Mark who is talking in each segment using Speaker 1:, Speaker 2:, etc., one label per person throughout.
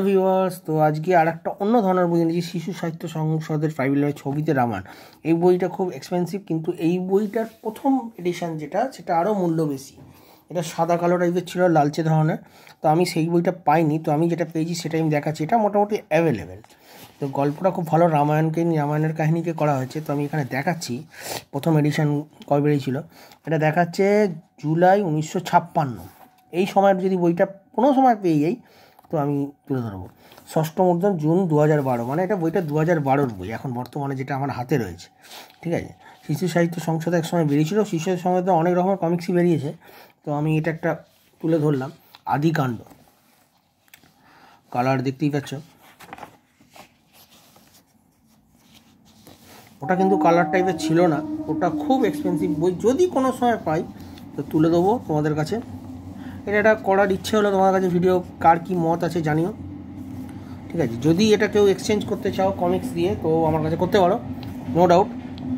Speaker 1: Viewers, তো আজকে আর একটা অন্য ধরনের বই এনেছি, শিশু সাহিত্য সংসদের প্রাইভেট লাইব্রেরি ছবিতে রামায়ণ। এই বইটা খুব এক্সপেন্সিভ, কিন্তু এই বইটার প্রথম এডিশন যেটা, সেটা আরও মূল্য বেশি। এটা সাদা কালো টাইপের ছিল, লালচে ধরনের। তো আমি সেই বইটা পাইনি, তো আমি যেটা পেয়েছি সেটাই আমি দেখাচ্ছি। এটা মোটামুটি অ্যাভেলেবেল। তো গল্পটা খুব ভালো, রামায়ণের কাহিনীকে করা হয়েছে। তো আমি এখানে দেখাচ্ছি প্রথম এডিশন কবে বেরিয়েছিল। এটা দেখাচ্ছে জুলাই 1956। এই সময়ের যদি বইটা কোনো সময় পেয়ে যাই তো আমি তুলে ধরবো। ষষ্ঠ মুদ্রণ জুন 2012, মানে এটা বইটা 2012 বই এখন বর্তমানে যেটা আমার হাতে রয়েছে। ঠিক আছে, শিশু সাহিত্য সংসদে এক সময় বেরিয়েছিল। শিশু সংসদে অনেক রকমের কমিক্সই বেরিয়েছে, তো আমি এটা একটা তুলে ধরলাম। আদিকাণ্ড, কালার দেখতেই পাচ্ছ। ওটা কিন্তু কালার টাইপের ছিল না, ওটা খুব এক্সপেন্সিভ বই। যদি কোনো সময় পাই তো তুলে দেবো তোমাদের কাছে। এটা করার ইচ্ছে হলো তোমার কাছে, ভিডিও কার কী মত আছে জানিও। ঠিক আছে, যদি এটা কেউ এক্সচেঞ্জ করতে চাও কমিক্স দিয়ে তো আমার কাছে করতে পারো, নো ডাউট।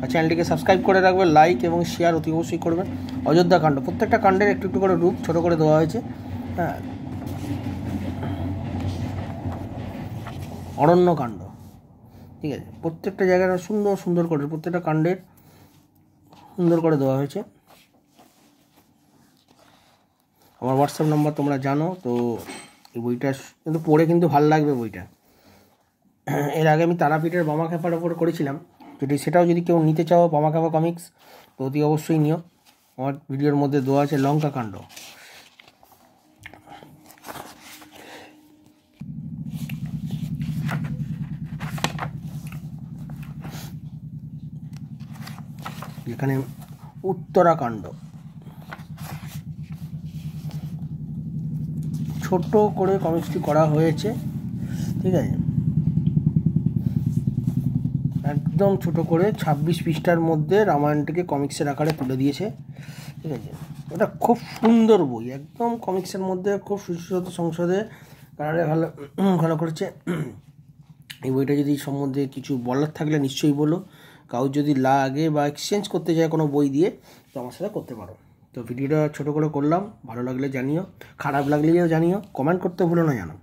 Speaker 1: আর চ্যানেলটিকে সাবস্ক্রাইব করে রাখবে, লাইক এবং শেয়ার অতি অবশ্যই করবে। অযোধ্যা কাণ্ড, প্রত্যেকটা কাণ্ডের একটু একটু করে রূপ ছোটো করে দেওয়া হয়েছে। হ্যাঁ, অরণ্যকাণ্ড, ঠিক আছে, প্রত্যেকটা জায়গাটা সুন্দর সুন্দর করে প্রত্যেকটা কাণ্ডের সুন্দর করে দেওয়া হয়েছে। আমার হোয়াটসঅ্যাপ নাম্বার তোমরা জানো। তো এই বইটা কিন্তু পড়ে কিন্তু ভালো লাগবে বইটা। এর আগে আমি তারাপীঠের বামাখ্যাপার ওপর করেছিলাম, সেটাও যদি কেউ নিতে চাও, বামাখ্যাপা কমিক্স, তো অতি অবশ্যই নিও। আমার ভিডিওর মধ্যে দেওয়া আছে লঙ্কা কাণ্ড। এখানে উত্তরাকাণ্ড, ছোট করে কমিক্সটি করা হয়েছে। ঠিক আছে, একদম ছোট করে 26 পৃষ্ঠার মধ্যে রামায়ণটিকে কমিক্সের আকারে তুলে দিয়েছে। ঠিক আছে, এটা খুব সুন্দর বই, একদম কমিক্সের মধ্যে খুব সুশীত সংসদে কারণে ভালো করেছে। এই বইটা যদি সম্বন্ধে কিছু বলার থাকলে নিশ্চয়ই বলো। কাউ যদি লাগে বা এক্সচেঞ্জ করতে চায় কোনো বই দিয়ে, তো আমার সাথে করতে পারো। তো ভিডিওটা ছোটো করে করলাম, ভালো লাগলে জানিও, খারাপ লাগলেও জানিও, কমেন্ট করতে ভুলো না জানো।